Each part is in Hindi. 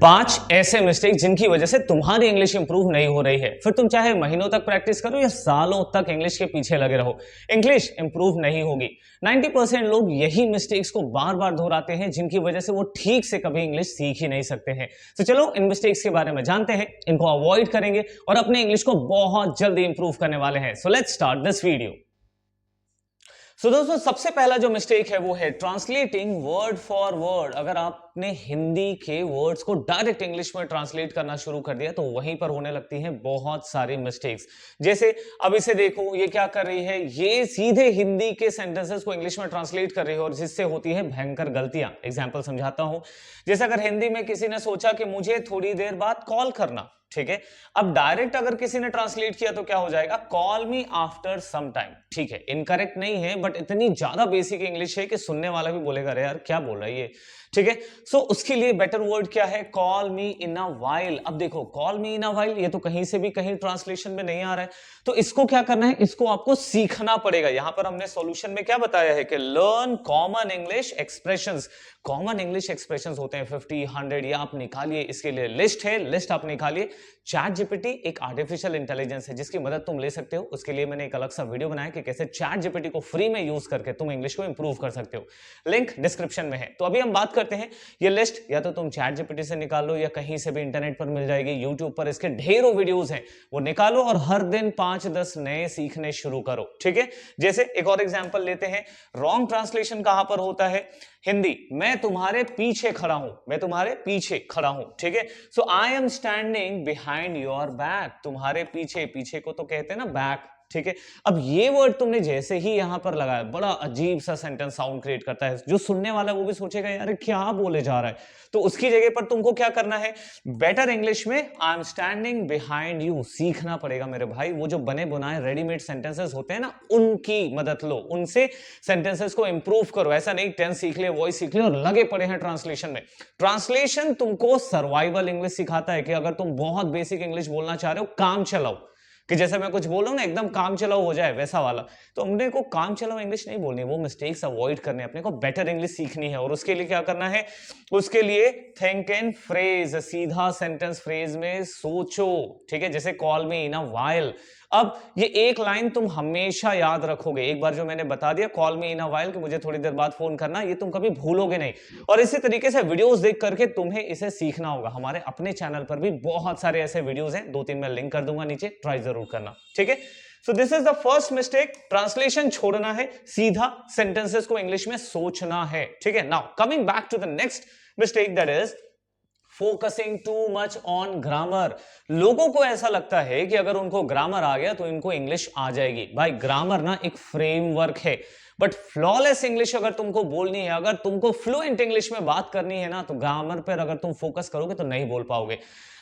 5 ऐसे मिस्टेक जिनकी वजह से तुम्हारी इंग्लिश इंप्रूव नहीं हो रही है। फिर तुम चाहे महीनों तक प्रैक्टिस करो या सालों तक इंग्लिश के पीछे लगे रहो, इंग्लिश इंप्रूव नहीं होगी। 90% लोग यही मिस्टेक्स को बार बार दोहराते हैं जिनकी वजह से वो ठीक से कभी इंग्लिश सीख ही नहीं सकते हैं। तो चलो इन मिस्टेक्स के बारे में जानते हैं, इनको अवॉइड करेंगे और अपने इंग्लिश को बहुत जल्दी इंप्रूव करने वाले हैं। So let's start this video. दोस्तों सबसे पहला जो मिस्टेक है वो है ट्रांसलेटिंग वर्ड फॉर वर्ड। अगर आपने हिंदी के वर्ड्स को डायरेक्ट इंग्लिश में ट्रांसलेट करना शुरू कर दिया तो वहीं पर होने लगती हैं बहुत सारी मिस्टेक्स। जैसे अब इसे देखो, ये क्या कर रही है, ये सीधे हिंदी के सेंटेंसेस को इंग्लिश में ट्रांसलेट कर रही है और जिससे होती है भयंकर गलतियां। एग्जाम्पल समझाता हूं। जैसे अगर हिंदी में किसी ने सोचा कि मुझे थोड़ी देर बाद कॉल करना, ठीक है, अब डायरेक्ट अगर किसी ने ट्रांसलेट किया तो क्या हो जाएगा, call me after some time. ठीक है, इनकरेक्ट नहीं है बट इतनी ज्यादा बेसिक इंग्लिश है कि सुनने वाला भी बोलेगा अरे यार क्या बोल रहा है ये। ठीक है, सो उसके लिए बेटर वर्ड क्या है, call me in a while. अब देखो call me in a while ये तो कहीं से भी कहीं ट्रांसलेशन में नहीं आ रहा है, तो इसको क्या करना है, इसको आपको सीखना पड़ेगा। यहां पर हमने सॉल्यूशन में क्या बताया है कि learn common English expressions. Common English expressions होते हैं 50, 100, या आप निकालिए। इसके लिए लिस्ट है, लिस्ट आप निकालिए। चैट जीपीटी एक आर्टिफिशियल इंटेलिजेंस है जिसकी मदद तुम ले सकते हो। उसके लिए मैंने एक अलग सा वीडियो बनाया कि कैसे चैट जीपीटी को फ्री में यूज करके तुम इंग्लिश को इंप्रूव कर सकते हो। लिंक डिस्क्रिप्शन में है। तो अभी हम बात करते हैं, ये लिस्ट या तो तुम चैट जीपीटी से निकालो या कहीं से भी इंटरनेट पर मिल जाएगी। यूट्यूब पर इसके ढेरों वीडियोस हैं, वो निकालो और हर दिन 5-10 नए सीखने शुरू करो। ठीक है, जैसे एक और एग्जांपल लेते हैं। रॉन्ग ट्रांसलेशन कहां पर होता है, हिंदी, मैं तुम्हारे पीछे खड़ा हूं, मैं तुम्हारे पीछे खड़ा हूं। ठीक है, so I am standing behind your back. तुम्हारे पीछे, पीछे को तो कहते हैं ना बैक। ठीक है, अब ये वर्ड तुमने जैसे ही यहां पर लगाया, बड़ा अजीब सा सेंटेंस साउंड क्रिएट करता है। जो सुनने वाला है वो भी सोचेगा यार क्या बोले जा रहा है। तो उसकी जगह पर तुमको क्या करना है, बेटर इंग्लिश में आई एम स्टैंडिंग बिहाइंड यू सीखना पड़ेगा मेरे भाई। वो जो बने बुनाए रेडीमेड सेंटेंसेस होते हैं ना, उनकी मदद लो, उनसे सेंटेंसेस को इंप्रूव करो। ऐसा नहीं टेंस सीख ले, वॉइस सीख ले और लगे पड़े हैं ट्रांसलेशन में। ट्रांसलेशन तुमको सर्वाइवल इंग्लिश सिखाता है कि अगर तुम बहुत बेसिक इंग्लिश बोलना चाह रहे हो, काम चलाओ, कि जैसे मैं कुछ बोल रहा हूं ना एकदम काम चलाओ हो जाए वैसा वाला। तो हमने को काम चलाओ इंग्लिश नहीं बोलनी, वो मिस्टेक्स अवॉइड करने, अपने को बेटर इंग्लिश सीखनी है। और उसके लिए क्या करना है, उसके लिए थिंक इन फ्रेज, सीधा सेंटेंस फ्रेज में सोचो। ठीक है, जैसे call me in a while. अब ये एक लाइन तुम हमेशा याद रखोगे। एक बार जो मैंने बता दिया call me in a while कि मुझे थोड़ी देर बाद फोन करना, ये तुम कभी भूलोगे नहीं। और इसी तरीके से वीडियोस देख करके तुम्हें इसे सीखना होगा। हमारे अपने चैनल पर भी बहुत सारे ऐसे वीडियोस हैं, 2-3 मैं लिंक कर दूंगा नीचे, ट्राई जरूर करना। ठीक है, so this is the first mistake, translation छोड़ना है, सीधा सेंटेंसेस को इंग्लिश में सोचना है। ठीक है, now coming back to the next mistake, that is focusing too much on grammar. लोगों को ऐसा लगता है कि अगर उनको ग्रामर आ गया तो इनको इंग्लिश आ जाएगी। भाई ग्रामर ना एक फ्रेमवर्क है, बट फ्लॉलेस इंग्लिश अगर तुमको बोलनी है, अगर तुमको फ्लुएंट इंग्लिश में बात करनी है ना, तो ग्रामर पर अगर तुम फोकस करोगे तो नहीं बोल पाओगे।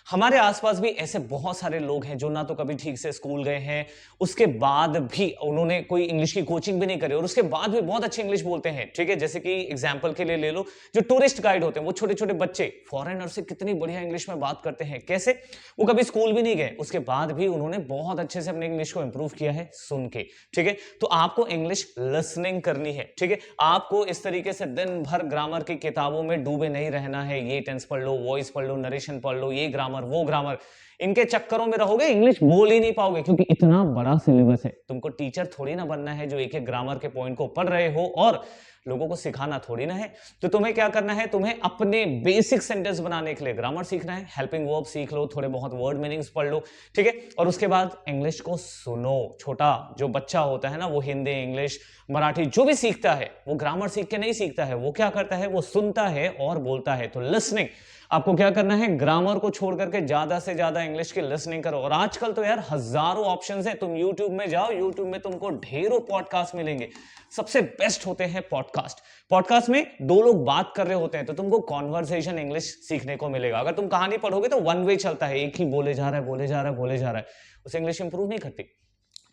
हमारे आसपास भी ऐसे बहुत सारे लोग हैं जो ना तो कभी ठीक से स्कूल गए हैं, उसके बाद भी उन्होंने कोई इंग्लिश की कोचिंग भी नहीं करी और उसके बाद भी बहुत अच्छी इंग्लिश बोलते हैं। ठीक है, जैसे कि एग्जांपल के लिए ले लो, जो टूरिस्ट गाइड होते हैं, वो छोटे छोटे बच्चे फॉरेनर से कितनी बढ़िया इंग्लिश में बात करते हैं। कैसे, वो कभी स्कूल भी नहीं गए, उसके बाद भी उन्होंने बहुत अच्छे से अपने इंग्लिश को इंप्रूव किया है सुन के। ठीक है, तो आपको इंग्लिश लिसनिंग करनी है। ठीक है, आपको इस तरीके से दिन भर ग्रामर की किताबों में डूबे नहीं रहना है। ये टेंस पढ़ लो, वॉइस पढ़ लो, नरेशन पढ़ लो, ये ग्रामर वो ग्रामर, इनके चक्करों में रहोगे इंग्लिश बोल ही नहीं पाओगे, क्योंकि इतना बड़ा सिलेबस है। तुमको टीचर थोड़ी ना बनना है जो एक एक ग्रामर के पॉइंट को पढ़ रहे हो और लोगों को सिखाना थोड़ी ना है। तो तुम्हें क्या करना है, तुम्हें अपने बेसिक सेंटेंस बनाने के लिए ग्रामर सीखना है, हेल्पिंग वर्ब सीख लो, थोड़े बहुत वर्ड मीनिंग्स पढ़ लो। ठीक है, और उसके बाद इंग्लिश को सुनो। छोटा जो बच्चा होता है ना, वो हिंदी, इंग्लिश, मराठी जो भी सीखता है वो ग्रामर सीख के नहीं सीखता है, वो क्या करता है, वो सुनता है और बोलता है। तो लिसनिंग आपको क्या करना है, ग्रामर को छोड़ करके ज्यादा से ज्यादा इंग्लिश की लिसनिंग करो। और आजकल तो यार हजारों ऑप्शंस हैं, तुम यूट्यूब में जाओ, यूट्यूब में तुमको ढेरों पॉडकास्ट मिलेंगे। सबसे बेस्ट होते हैं पॉडकास्ट। पॉडकास्ट में दो लोग बात कर रहे होते हैं तो तुमको कॉन्वर्सेशन इंग्लिश सीखने को मिलेगा। अगर तुम कहानी पढ़ोगे तो वन वे चलता है, एक ही बोले जा रहा है, बोले जा रहा है, बोले जा रहा है, उससे इंग्लिश इंप्रूव नहीं करती।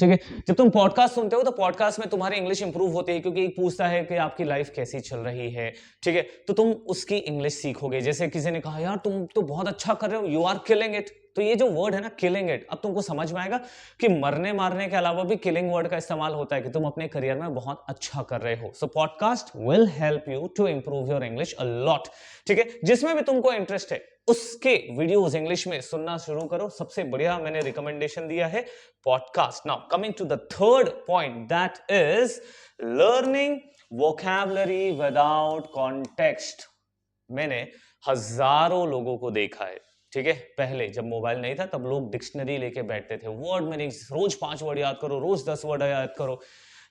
ठीक है, जब तुम पॉडकास्ट सुनते हो तो पॉडकास्ट में तुम्हारी इंग्लिश इंप्रूव होती है, क्योंकि एक पूछता है कि आपकी लाइफ कैसी चल रही है। ठीक है, तो तुम उसकी इंग्लिश सीखोगे। जैसे किसी ने कहा यार तुम तो बहुत अच्छा कर रहे हो, यू आर किलिंग इट, तो ये जो वर्ड है ना किलिंग इट, अब तुमको समझ में आएगा कि मरने मारने के अलावा भी किलिंग वर्ड का इस्तेमाल होता है कि तुम अपने करियर में बहुत अच्छा कर रहे हो। So podcast will help you to improve your English a lot. ठीक है, जिसमें भी तुमको इंटरेस्ट है उसके वीडियोस इंग्लिश में सुनना शुरू करो। सबसे बढ़िया मैंने रिकमेंडेशन दिया है podcast. Now coming to the third point, that is learning vocabulary without context. मैंने हजारों लोगों को देखा है, ठीक है, पहले जब मोबाइल नहीं था तब लोग डिक्शनरी लेके बैठते थे, वर्ड मीनिंग्स, रोज 5 वर्ड याद करो, रोज 10 वर्ड याद करो।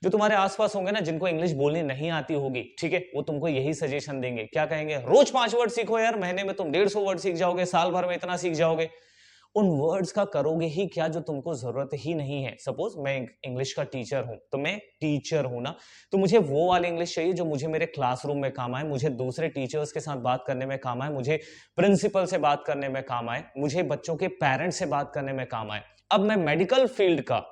जो तुम्हारे आसपास होंगे ना जिनको इंग्लिश बोलनी नहीं आती होगी, ठीक है, वो तुमको यही सजेशन देंगे, क्या कहेंगे, रोज 5 वर्ड सीखो यार, महीने में तुम 150 वर्ड सीख जाओगे, साल भर में इतना सीख जाओगे। उन वर्ड्स का करोगे ही क्या जो तुमको जरूरत ही नहीं है। सपोज मैं इंग्लिश का टीचर हूं, तो मैं टीचर हूं ना, तो मुझे वो वाली इंग्लिश चाहिए जो मुझे मेरे क्लासरूम में काम आए, मुझे दूसरे टीचर्स के साथ बात करने में काम आए, मुझे प्रिंसिपल से बात करने में काम आए, मुझे बच्चों के पेरेंट्स से बात करने में काम आए। अब मैं मेडिकल फील्ड का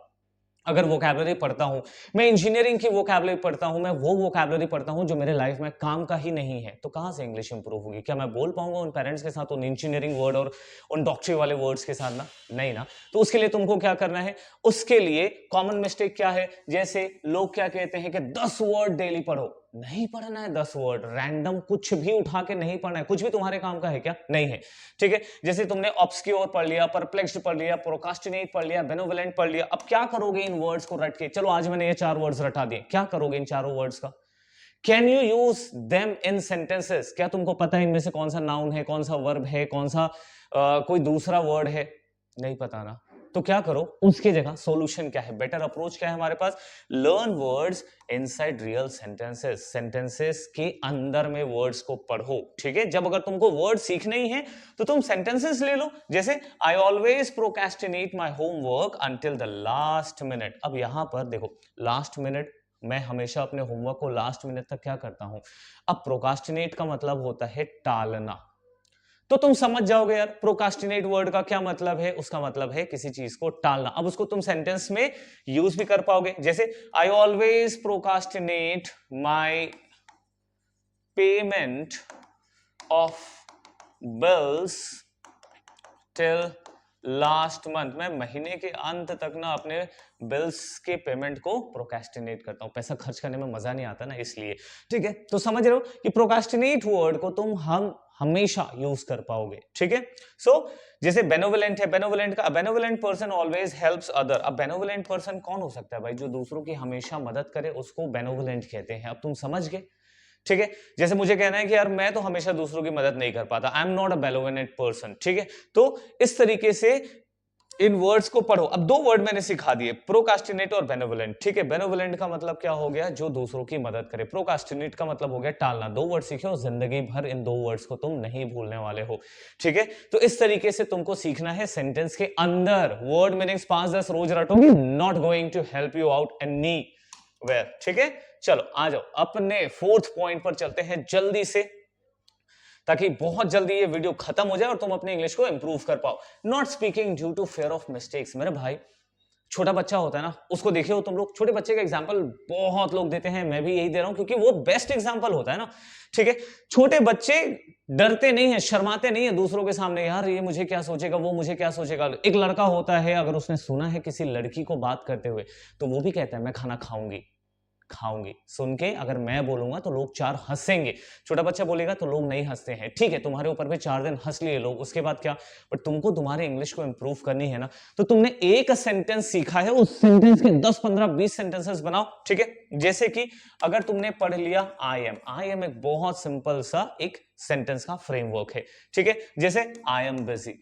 अगर वोकैबुलरी पढ़ता हूं, मैं इंजीनियरिंग की वोकैबुलरी पढ़ता हूं, मैं वो वोकैबुलरी पढ़ता हूं जो मेरे लाइफ में काम का ही नहीं है, तो कहां से इंग्लिश इंप्रूव होगी? क्या मैं बोल पाऊंगा उन पेरेंट्स के साथ उन इंजीनियरिंग वर्ड और उन डॉक्टरी वाले वर्ड्स के साथ ना? नहीं ना। तो उसके लिए तुमको क्या करना है? उसके लिए कॉमन मिस्टेक क्या है? जैसे लोग क्या कहते हैं कि 10 वर्ड डेली पढ़ो। नहीं पढ़ना है 10 वर्ड, रैंडम कुछ भी उठा के नहीं पढ़ना है। कुछ भी तुम्हारे काम का है क्या? नहीं है। ठीक है, जैसे तुमने ऑब्सक्योर पढ़ लिया, परप्लेक्स्ड पढ़ लिया, प्रोकास्टिनेट पढ़ लिया, बेनोवोलेंट पढ़ लिया, अब क्या करोगे इन वर्ड्स को रट के? चलो आज मैंने ये 4 वर्ड्स रटा दिए, क्या करोगे इन चारों वर्ड्स का? Can you use them in sentences? क्या तुमको पता है इनमें से कौन सा नाउन है, कौन सा वर्ब है, कौन सा कोई दूसरा वर्ड है? नहीं पता ना। तो क्या करो उसकी जगह? सॉल्यूशन क्या है, बेटर अप्रोच क्या है हमारे पास? Learn words inside real sentences. Sentences के अंदर में वर्ड्स को पढ़ो। ठीक है, जब अगर तुमको वर्ड सीखने ही है तो तुम सेंटेंसेस ले लो। जैसे I always procrastinate my homework until the last minute. अब यहां पर देखो, लास्ट मिनट, मैं हमेशा अपने होमवर्क को लास्ट मिनट तक क्या करता हूं। अब प्रोक्रास्टिनेट का मतलब होता है टालना, तो तुम समझ जाओगे यार प्रोकास्टिनेट वर्ड का क्या मतलब है। उसका मतलब है किसी चीज को टालना। अब उसको तुम सेंटेंस में यूज भी कर पाओगे। जैसे I always procrastinate my payment of bills till last month. मैं महीने के अंत तक ना अपने बिल्स के पेमेंट को प्रोकास्टिनेट करता हूं। पैसा खर्च करने में मजा नहीं आता ना, इसलिए। ठीक है, तो समझ रहे हो कि प्रोकास्टिनेट वर्ड को तुम हम हमेशा यूज कर पाओगे। ठीक है, सो जैसे बेनोवोलेंट है, बेनोवोलेंट का बेनोवोलेंट पर्सन ऑलवेज हेल्प्स अदर। अब बेनोवोलेंट पर्सन कौन हो सकता है भाई? जो दूसरों की हमेशा मदद करे, उसको बेनोवोलेंट कहते हैं। अब तुम समझ गए। ठीक है, जैसे मुझे कहना है कि यार मैं तो हमेशा दूसरों की मदद नहीं कर पाता, I am not a benevolent person. ठीक है, तो इस तरीके से इन वर्ड्स को पढ़ो। अब 2 वर्ड मैंने सिखा दिए, प्रोकास्टिनेट और बेनोवोलेंट। ठीक है, बेनोवोलेंट का मतलब क्या हो गया? जो दूसरों की मदद करे। प्रोकास्टिनेट का मतलब हो गया टालना। 2 वर्ड सीखे हो, जिंदगी भर इन 2 वर्ड्स को तुम नहीं भूलने वाले हो। ठीक है, तो इस तरीके से तुमको सीखना है सेंटेंस के अंदर। वर्ड मीनिंग्स 5-10 रोज रटोगे, not going to help you out anywhere. ठीक है, चलो आ जाओ अपने 4th पॉइंट पर चलते हैं जल्दी से, ताकि बहुत जल्दी ये वीडियो खत्म हो जाए और तुम अपने इंग्लिश को इंप्रूव कर पाओ। Not speaking due to fear of mistakes. मेरे भाई, छोटा बच्चा होता है ना, उसको देखे हो तुम लोग, छोटे बच्चे का एग्जांपल बहुत लोग देते हैं, मैं भी यही दे रहा हूं क्योंकि वो बेस्ट एग्जांपल होता है ना। ठीक है, छोटे बच्चे डरते नहीं है, शर्माते नहीं है दूसरों के सामने, यार ये मुझे क्या सोचेगा, वो मुझे क्या सोचेगा। एक लड़का होता है, अगर उसने सुना है किसी लड़की को बात करते हुए, तो वो भी कहता है मैं खाना खाऊंगी। सुन के अगर मैं बोलूंगा तो लोग 4 हंसेंगे, छोटा बच्चा बोलेगा तो लोग नहीं हंसते हैं। ठीक है, तुम्हारे ऊपर भी 4 दिन हंस लिए लोग, उसके बाद क्या? बट तुमको तुम्हारे इंग्लिश को इंप्रूव करनी है ना, तो तुमने एक सेंटेंस सीखा है, उस सेंटेंस के 10, 15, 20 सेंटेंसेस बनाओ। ठीक है, जैसे कि अगर तुमने पढ़ लिया आई एम एक बहुत सिंपल सा एक सेंटेंस का फ्रेमवर्क है। ठीक है, जैसे आई एम बिजी,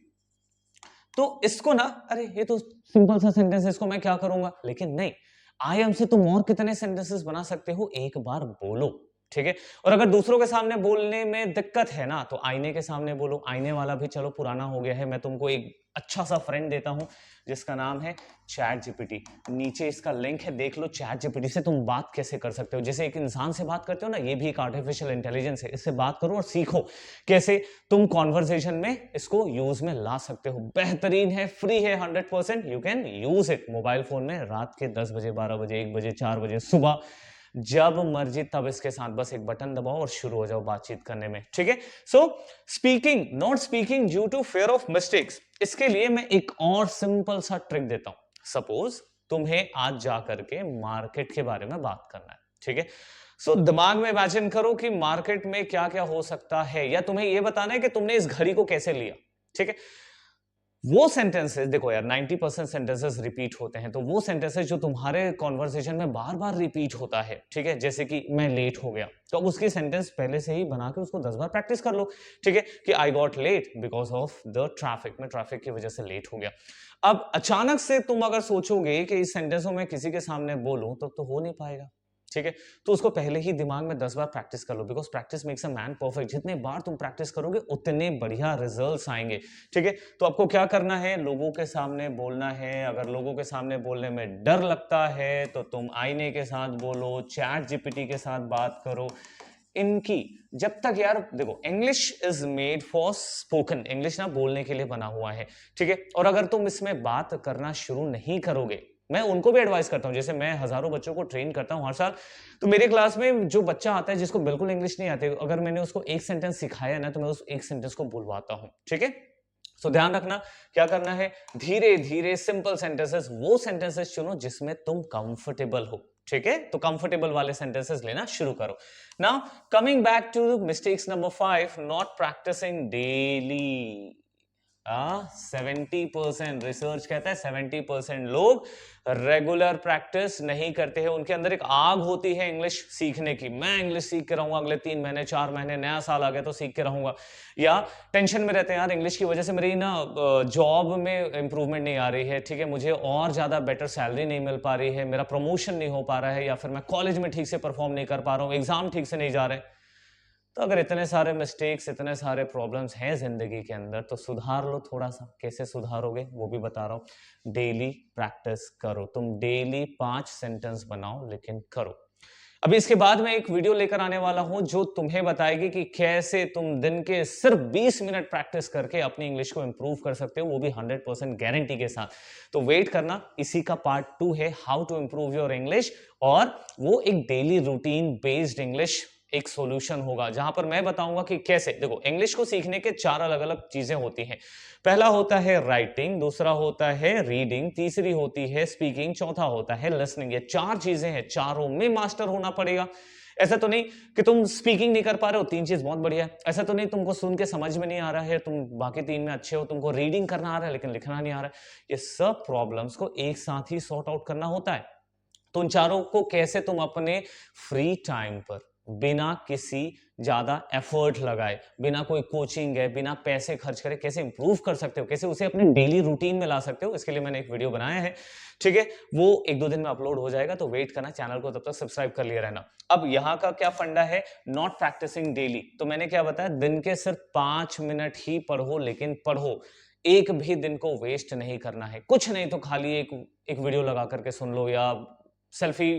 तो इसको ना, अरे ये तो सिंपल सा सेंटेंस है, इसको मैं क्या करूंगा? लेकिन नहीं, आई एम से तुम और कितने सेंटेंसेस बना सकते हो, एक बार बोलो। ठीक है, और अगर दूसरों के सामने बोलने में दिक्कत है ना, तो आईने के सामने बोलो। आईने वाला भी चलो पुराना हो गया है, मैं तुमको एक अच्छा सा फ्रेंड देता हूं जिसका नाम है चैट जीपीटी। नीचे इसका लिंक है, देख लो। चैट जीपीटी से तुम बात कैसे कर सकते हो, जैसे एक इंसान से बात करते हो ना, ये भी एक आर्टिफिशियल इंटेलिजेंस है। इससे बात करो और सीखो कैसे तुम कॉन्वर्सेशन में इसको यूज में ला सकते हो। बेहतरीन है, फ्री है, 100%। You can use it mobile phone में रात के 10 बजे, 12 बजे, 1 बजे, 4 बजे, सुबह, जब मर्जी तब इसके साथ बस एक बटन दबाओ और शुरू हो जाओ बातचीत करने में। ठीक है, so speaking, not speaking due to fear of mistakes. इसके लिए मैं एक और सिंपल सा ट्रिक देता हूं। सपोज तुम्हें आज जा करके मार्केट के बारे में बात करना है, ठीक है। सो दिमाग में इमेजिन करो कि मार्केट में क्या क्या हो सकता है, या तुम्हें यह बताना है कि तुमने इस घड़ी को कैसे लिया, ठीक है। वो सेंटेंसेस देखो यार, 90% सेंटेंसेस रिपीट होते हैं, तो वो सेंटेंसेस जो तुम्हारे कॉन्वर्सेशन में बार बार रिपीट होता है, ठीक है, जैसे कि मैं लेट हो गया, तो अब उसकी सेंटेंस पहले से ही बना के उसको 10 बार प्रैक्टिस कर लो, ठीक है, कि I got late because of the traffic, मैं ट्रैफिक की वजह से लेट हो गया। अब अचानक से तुम अगर सोचोगे कि इस सेंटेंसों में किसी के सामने बोलूं तो हो नहीं पाएगा, ठीक है। तो उसको पहले ही दिमाग में 10 बार प्रैक्टिस कर लो, because practice makes a man perfect. जितने बार तुम प्रैक्टिस करोगे उतने बढ़िया रिजल्ट्स आएंगे, ठीक है। तो आपको क्या करना है, लोगों के सामने बोलना है। अगर लोगों के सामने बोलने में डर लगता है तो तुम आईने के साथ बोलो, चैट जीपीटी के साथ बात करो। इनकी जब तक यार देखो, English is made for spoken, English ना बोलने के लिए बना हुआ है, ठीक है। और अगर तुम इसमें बात करना शुरू नहीं करोगे, मैं उनको भी एडवाइस करता हूं, जैसे मैं हजारों बच्चों को ट्रेन करता हूं हर साल, तो मेरे क्लास में जो बच्चा आता है जिसको बिल्कुल इंग्लिश नहीं आती, अगर मैंने उसको एक सेंटेंस सिखाया ना, तो मैं उस एक सेंटेंस को बुलवाता हूं, ठीक है। सो ध्यान रखना क्या करना है, धीरे धीरे सिंपल सेंटेंसेस, वो सेंटेंसेस चुनो जिसमें तुम कंफर्टेबल हो, ठीक है। तो कंफर्टेबल वाले सेंटेंसेस लेना शुरू करो। Now coming back to mistakes number 5, not practising daily. 70% research कहता है 70% लोग रेगुलर प्रैक्टिस नहीं करते हैं। उनके अंदर एक आग होती है इंग्लिश सीखने की, मैं इंग्लिश सीख के रहूंगा अगले 3 महीने 4 महीने, नया साल आ गया तो सीख के रहूंगा, या टेंशन में रहते हैं यार इंग्लिश की वजह से मेरी ना जॉब में इंप्रूवमेंट नहीं आ रही है, ठीक है, मुझे और ज्यादा बेटर सैलरी नहीं मिल पा रही है, मेरा प्रमोशन नहीं हो पा रहा है, या फिर मैं कॉलेज में ठीक से परफॉर्म नहीं कर पा रहा हूँ, एग्जाम ठीक से नहीं जा रहे। तो अगर इतने सारे मिस्टेक्स, इतने सारे प्रॉब्लम्स हैं जिंदगी के अंदर, तो सुधार लो थोड़ा सा। कैसे सुधारोगे वो भी बता रहा हूं। डेली प्रैक्टिस करो, तुम डेली 5 सेंटेंस बनाओ, लेकिन करो। अभी इसके बाद मैं एक वीडियो लेकर आने वाला हूं जो तुम्हें बताएगी कि कैसे तुम दिन के सिर्फ 20 मिनट प्रैक्टिस करके अपनी इंग्लिश को इंप्रूव कर सकते हो, वो भी 100% गारंटी के साथ। तो वेट करना, इसी का पार्ट 2 है, how to improve your English, और वो एक डेली रूटीन बेस्ड इंग्लिश एक सॉल्यूशन होगा, जहां पर मैं बताऊंगा कि कैसे। देखो, इंग्लिश को सीखने के 4 अलग अलग चीजें होती हैं। पहला होता है राइटिंग, दूसरा होता है रीडिंग, तीसरी होती है स्पीकिंग, चौथा होता है लिसनिंग। ये 4 चीजें हैं, चारों में मास्टर होना पड़ेगा। ऐसा तो नहीं कि तुम स्पीकिंग नहीं कर पा रहे हो, 3 चीज बहुत बढ़िया है। ऐसा तो नहीं तुमको सुन के समझ में नहीं आ रहा है, तुम बाकी 3 में अच्छे हो, तुमको रीडिंग करना आ रहा है लेकिन लिखना नहीं आ रहा है। ये सब प्रॉब्लम्स को एक साथ ही सॉर्ट आउट करना होता है। तो उन चारों को कैसे तुम अपने फ्री टाइम पर बिना किसी ज्यादा एफर्ट लगाए, बिना कोई कोचिंग है, बिना पैसे खर्च करे, कैसे इंप्रूव कर सकते हो, कैसे उसे अपने डेली रूटीन में ला सकते हो, इसके लिए मैंने एक वीडियो बनाया है, ठीक है। वो 1-2 दिन में अपलोड हो जाएगा, तो वेट करना, चैनल को तब तक सब्सक्राइब कर लिए रहना। अब यहाँ का क्या फंडा है, नॉट प्रैक्टिसिंग डेली। तो मैंने क्या बताया, दिन के सिर्फ 5 मिनट ही पढ़ो, लेकिन पढ़ो, एक भी दिन को वेस्ट नहीं करना है। कुछ नहीं तो खाली एक वीडियो लगा करके सुन लो, या सेल्फी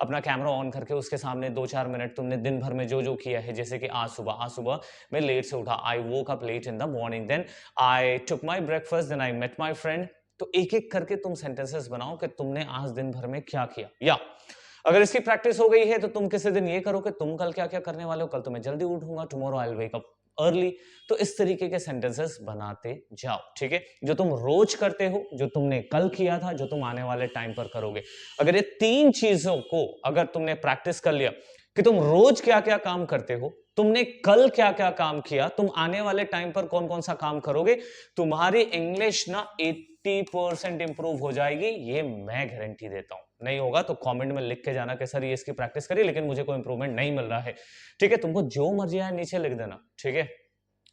अपना कैमरा ऑन करके उसके सामने 2-4 मिनट तुमने दिन भर में जो जो किया है, जैसे कि आज सुबह मैं लेट से उठा, I woke up late in the morning, then I took my breakfast, then I met my friend. तो एक एक करके तुम सेंटेंसेस बनाओ कि तुमने आज दिन भर में क्या किया। या अगर इसकी प्रैक्टिस हो गई है तो तुम किसी दिन ये करो कि तुम कल क्या क्या करने वाले हो। कल तो मैं जल्दी उठूंगा, tomorrow I will wake up early. तो इस तरीके के सेंटेंसेस बनाते जाओ, ठीक है, जो तुम रोज करते हो, जो तुमने कल किया था, जो तुम आने वाले टाइम पर करोगे। अगर ये 3 चीजों को अगर तुमने प्रैक्टिस कर लिया कि तुम रोज क्या क्या काम करते हो, तुमने कल क्या क्या काम किया, तुम आने वाले टाइम पर कौन कौन सा काम करोगे, तुम्हारी इंग्लिश ना 80% इंप्रूव हो जाएगी, ये मैं गारंटी देता हूं। नहीं होगा तो कमेंट में लिख के जाना कि सर ये इसकी प्रैक्टिस करी लेकिन मुझे कोई इंप्रूवमेंट नहीं मिल रहा है, ठीक है। तुमको जो मर्जी आए नीचे लिख देना, ठीक है,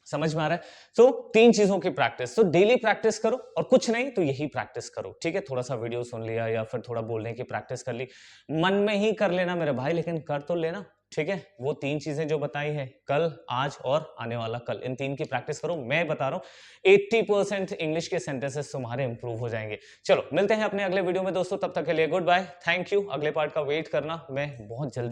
समझ में आ रहा है। तो 3 चीजों की प्रैक्टिस, तो डेली प्रैक्टिस करो, और कुछ नहीं तो यही प्रैक्टिस करो, ठीक है। थोड़ा सा वीडियो सुन लिया या फिर थोड़ा बोलने की प्रैक्टिस कर ली, मन में ही कर लेना मेरे भाई, लेकिन कर तो लेना, ठीक है। वो 3 चीजें जो बताई है, कल, आज और आने वाला कल, इन 3 की प्रैक्टिस करो। मैं बता रहा हूं 80% इंग्लिश के सेंटेंसेस तुम्हारे इंप्रूव हो जाएंगे। चलो मिलते हैं अपने अगले वीडियो में दोस्तों, तब तक के लिए गुड बाय, थैंक यू। अगले पार्ट का वेट करना, मैं बहुत जल्दी